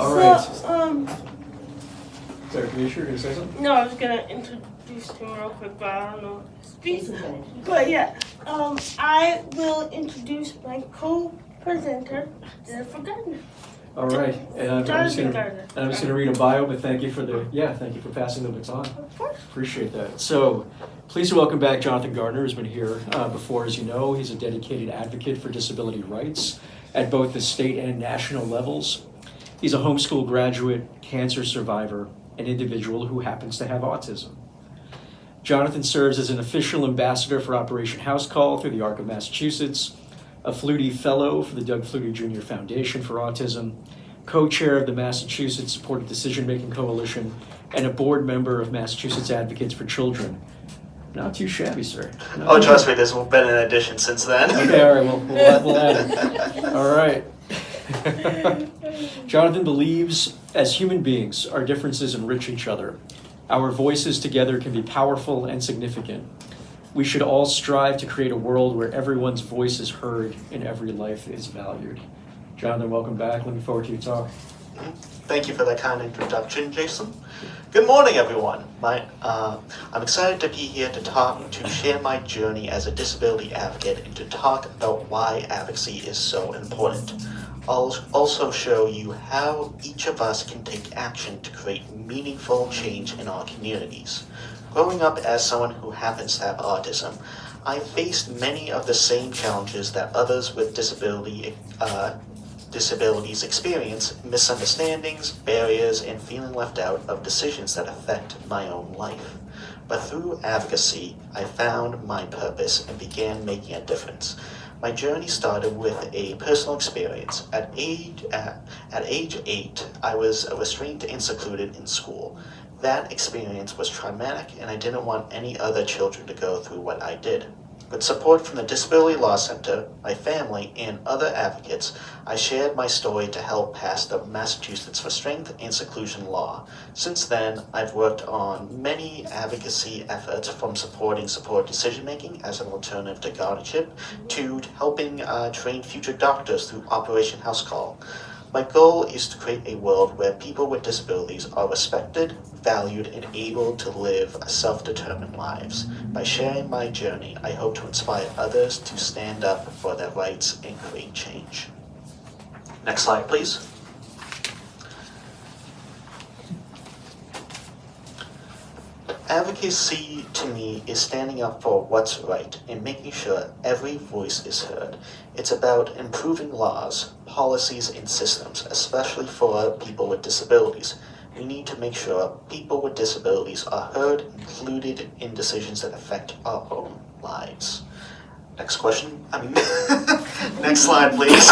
All right. Sorry, Kamisha, you're gonna say something? No, I was gonna introduce him real quick, but I don't know how to speak. But yeah, I will introduce my co-presenter, Jennifer Gardner. All right, and I'm just Jonathan gonna Gardner. read a bio, but thank you for passing the baton. Of course. Appreciate that. So, pleased to welcome back Jonathan Gardner, who's been here before, as you know. He's a dedicated advocate for disability rights at both the state and national levels. He's a homeschool graduate, cancer survivor, an individual who happens to have autism. Jonathan serves as an official ambassador for Operation House Call through the ARC of Massachusetts, a Flutie Fellow for the Doug Flutie Jr. Foundation for Autism, co-chair of the Massachusetts Supported Decision-Making Coalition, and a board member of Massachusetts Advocates for Children. Not too shabby, sir. Oh, trust me, there's been an addition since then. Okay, all right, we'll add it. All right. Jonathan believes, as human beings, our differences enrich each other. Our voices together can be powerful and significant. We should all strive to create a world where everyone's voice is heard and every life is valued. Jonathan, welcome back. Looking forward to your talk. Thank you for that kind introduction, Jason. Good morning, everyone. I'm excited to be here to share my journey as a disability advocate and to talk about why advocacy is so important. I'll also show you how each of us can take action to create meaningful change in our communities. Growing up as someone who happens to have autism, I faced many of the same challenges that others with disabilities experience: misunderstandings, barriers, and feeling left out of decisions that affect my own life. But through advocacy, I found my purpose and began making a difference. My journey started with a personal experience. At age 8, I was restrained and secluded in school. That experience was traumatic, and I didn't want any other children to go through what I did. With support from the Disability Law Center, my family, and other advocates, I shared my story to help pass the Massachusetts Restraint and Seclusion Law. Since then, I've worked on many advocacy efforts, from supporting support decision-making as an alternative to guardianship to helping train future doctors through Operation House Call. My goal is to create a world where people with disabilities are respected, valued, and able to live self-determined lives. By sharing my journey, I hope to inspire others to stand up for their rights and create change. Next slide, please. Advocacy to me is standing up for what's right and making sure every voice is heard. It's about improving laws, policies, and systems, especially for people with disabilities. We need to make sure people with disabilities are heard, included in decisions that affect our own lives. Next question. Next slide, please.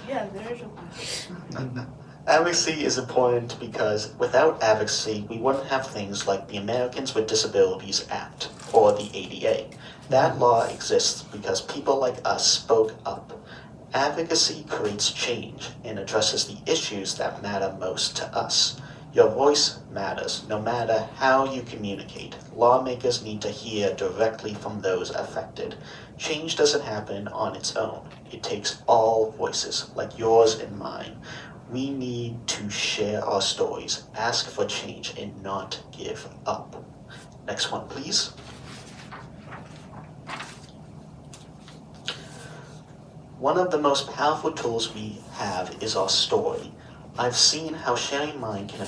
Yeah, there's a Advocacy is important because without advocacy, we wouldn't have things like the Americans with Disabilities Act or the ADA. That law exists because people like us spoke up. Advocacy creates change and addresses the issues that matter most to us. Your voice matters, no matter how you communicate. Lawmakers need to hear directly from those affected. Change doesn't happen on its own. It takes all voices, like yours and mine. We need to share our stories, ask for change, and not give up. Next one, please. One of the most powerful tools we have is our story. I've seen how sharing mine can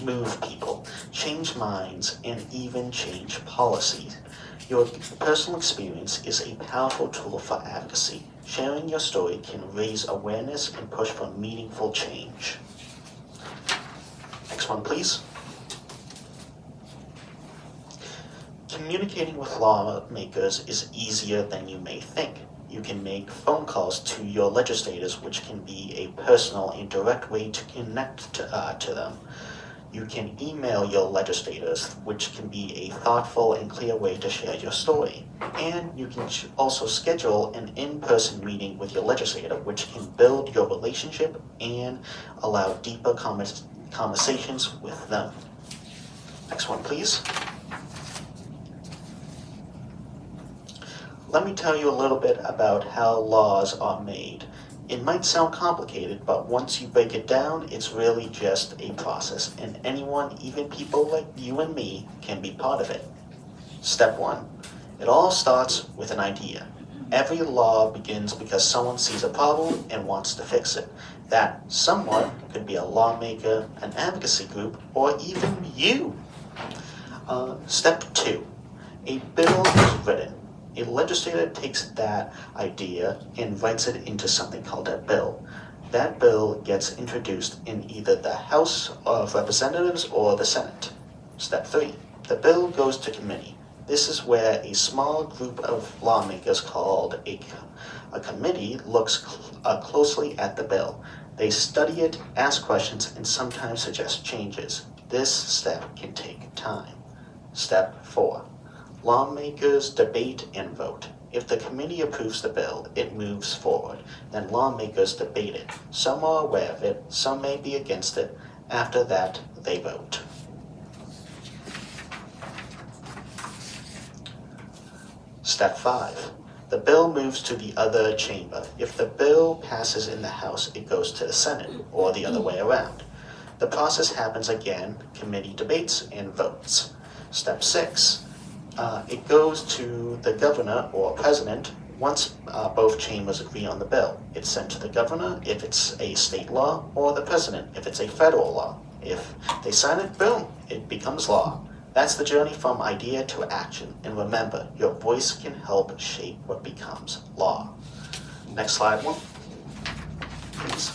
move people, change minds, and even change policies. Your personal experience is a powerful tool for advocacy. Sharing your story can raise awareness and push for meaningful change. Next one, please. Communicating with lawmakers is easier than you may think. You can make phone calls to your legislators, which can be a personal and direct way to connect to them. You can email your legislators, which can be a thoughtful and clear way to share your story. And you can also schedule an in-person meeting with your legislator, which can build your relationship and allow deeper conversations with them. Next one, please. Let me tell you a little bit about how laws are made. It might sound complicated, but once you break it down, it's really just a process, and anyone, even people like you and me, can be part of it. Step 1. It all starts with an idea. Every law begins because someone sees a problem and wants to fix it. That someone could be a lawmaker, an advocacy group, or even you. Step 2. A bill is written. A legislator takes that idea and writes it into something called a bill. That bill gets introduced in either the House of Representatives or the Senate. Step 3. The bill goes to committee. This is where a small group of lawmakers called a committee looks closely at the bill. They study it, ask questions, and sometimes suggest changes. This step can take time. Step 4. Lawmakers debate and vote. If the committee approves the bill, it moves forward. Then lawmakers debate it. Some are aware of it, some may be against it. After that, they vote. Step 5. The bill moves to the other chamber. If the bill passes in the House, it goes to the Senate, or the other way around. The process happens again, committee debates and votes. Step 6. It goes to the governor or president once both chambers agree on the bill. It's sent to the governor if it's a state law, or the president if it's a federal law. If they sign it, boom, it becomes law. That's the journey from idea to action. And remember, your voice can help shape what becomes law. Next slide, one, please.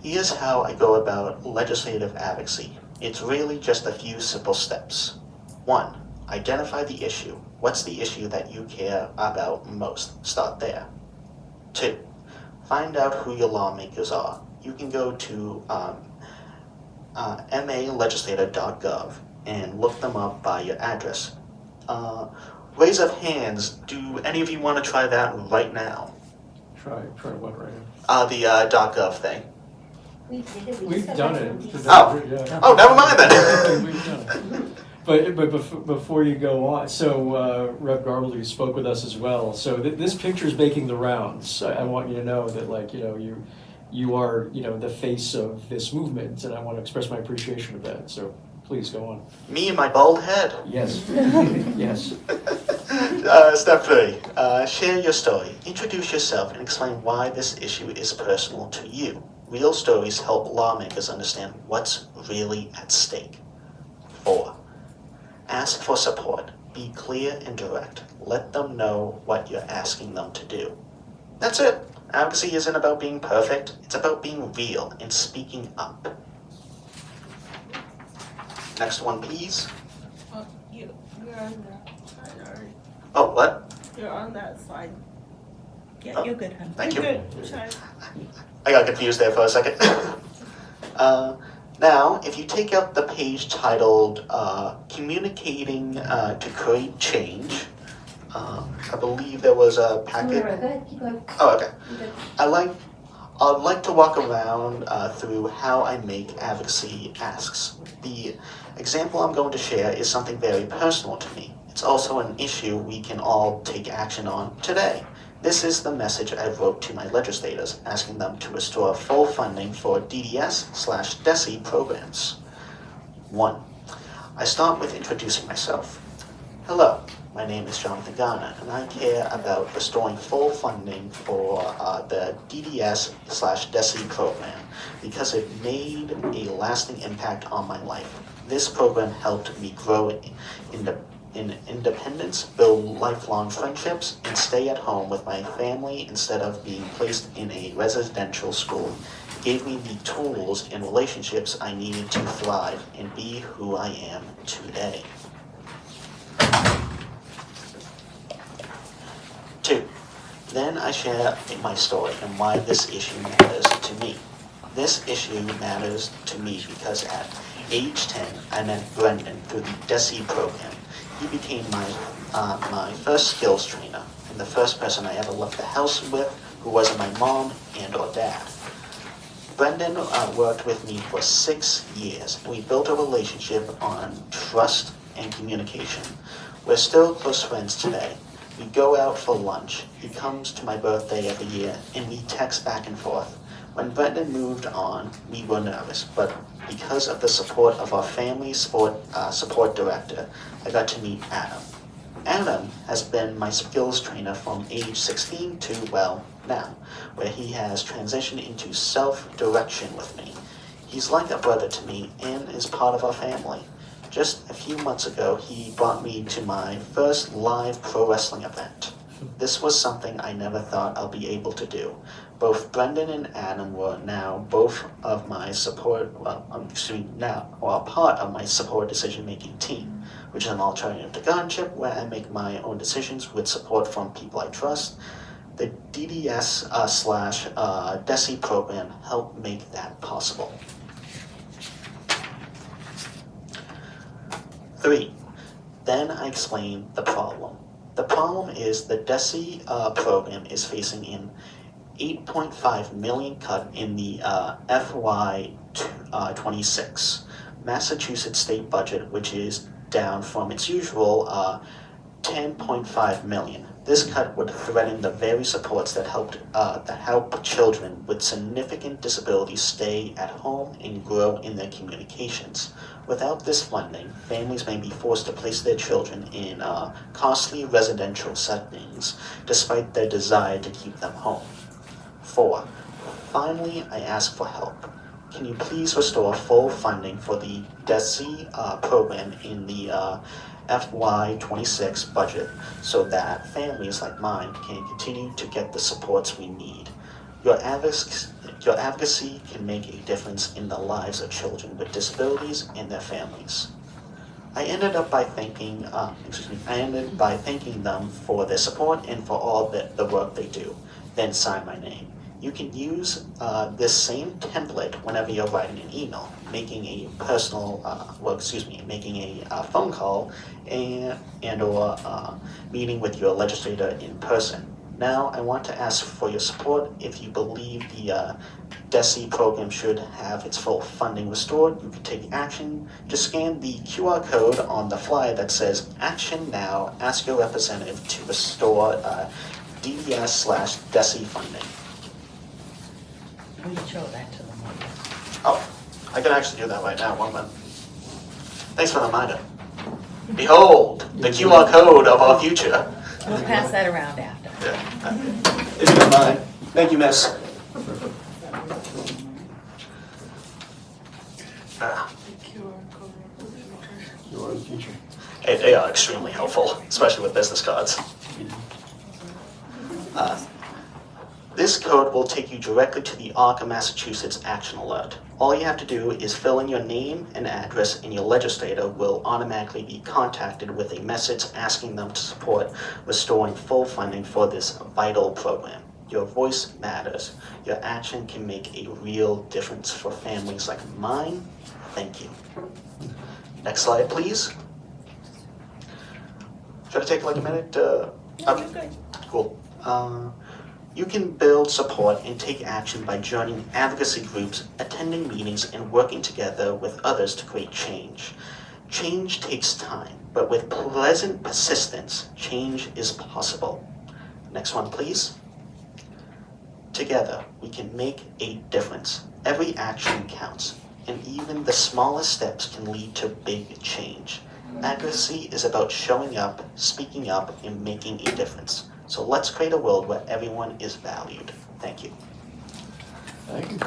Here's how I go about legislative advocacy. It's really just a few simple steps. 1. Identify the issue. What's the issue that you care about most? Start there. 2. Find out who your lawmakers are. You can go to malegislator.gov and look them up by your address. Raise of hands. Do any of you want to try that right now? Try what right now? The .gov thing. We've done it. Oh. Yeah. Oh, never mind then. We've done it. But before you go on, so Rev. Garbley spoke with us as well. So this picture is making the rounds. I want you to know that, like, you are, the face of this movement, and I want to express my appreciation of that. So please go on. Me and my bald head. Yes. Yes. Step 3. Share your story. Introduce yourself and explain why this issue is personal to you. Real stories help lawmakers understand what's really at stake. 4. Ask for support. Be clear and direct. Let them know what you're asking them to do. That's it. Advocacy isn't about being perfect. It's about being real and speaking up. Next one, please. You're on that slide already. Oh, what? You're on that slide. Yeah, Oh. you're good, hon. Thank you. Good. Sorry. I got confused there for a second. Now, if you take up the page titled Communicating to Create Change, I believe there was a packet. Go ahead, keep going. Oh, okay. You're good. I'd like to walk around through how I make advocacy asks. The example I'm going to share is something very personal to me. It's also an issue we can all take action on today. This is the message I wrote to my legislators, asking them to restore full funding for DDS/DESE programs. 1. I start with introducing myself. Hello, my name is Jonathan Garner, and I care about restoring full funding for the DDS/DESE program because it made a lasting impact on my life. This program helped me grow in independence, build lifelong friendships, and stay at home with my family instead of being placed in a residential school. It gave me the tools and relationships I needed to thrive and be who I am today. 2. Then I share my story and why this issue matters to me. This issue matters to me because at age 10, I met Brendan through the DESE program. He became my first skills trainer and the first person I ever left the house with who wasn't my mom and or dad. Brendan worked with me for 6 years. We built a relationship on trust and communication. We're still close friends today. We go out for lunch. He comes to my birthday every year, and we text back and forth. When Brendan moved on, we were nervous, but because of the support of our family support director, I got to meet Adam. Adam has been my skills trainer from age 16 to, well, now, where he has transitioned into self-direction with me. He's like a brother to me and is part of our family. Just a few months ago, he brought me to my first live pro wrestling event. This was something I never thought I'll be able to do. Both Brendan and Adam were now both of my support, part of my support decision-making team, which is an alternative to guardianship where I make my own decisions with support from people I trust. The DDS / DESI program helped make that possible. 3. Then I explained the problem. The problem is the DESI program is facing an 8.5 million cut in the FY26 Massachusetts state budget, which is down from its usual 10.5 million. This cut would threaten the very supports that help children with significant disabilities stay at home and grow in their communications. Without this funding, families may be forced to place their children in costly residential settings, despite their desire to keep them home. 4. Finally, I ask for help. Can you please restore full funding for the DESI program in the FY26 budget so that families like mine can continue to get the supports we need? Your advocacy can make a difference in the lives of children with disabilities and their families. I ended by thanking them for their support and for all the work they do, then sign my name. You can use this same template whenever you're writing an email, making a phone call or meeting with your legislator in person. Now, I want to ask for your support. If you believe the DESI program should have its full funding restored, you can take action. Just scan the QR code on the flyer that says "Action Now. Ask your representative to restore DDS / DESI funding." We show that to them. Oh, I can actually do that right now. 1 minute. Thanks for the reminder. Behold, the QR code of our future. We'll pass that around after. Yeah. If you don't mind. Thank you, miss. They are extremely helpful, especially with business cards. This code will take you directly to the ARC of Massachusetts Action Alert. All you have to do is fill in your name and address, and your legislator will automatically be contacted with a message asking them to support restoring full funding for this vital program. Your voice matters. Your action can make a real difference for families like mine. Thank you. Next slide, please. Should I take like a minute? No, you're good. Cool. You can build support and take action by joining advocacy groups, attending meetings, and working together with others to create change. Change takes time, but with pleasant persistence, change is possible. Next one, please. Together, we can make a difference. Every action counts, and even the smallest steps can lead to big change. Advocacy is about showing up, speaking up, and making a difference. So let's create a world where everyone is valued. Thank you. Thank you.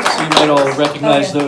So you might all recognize those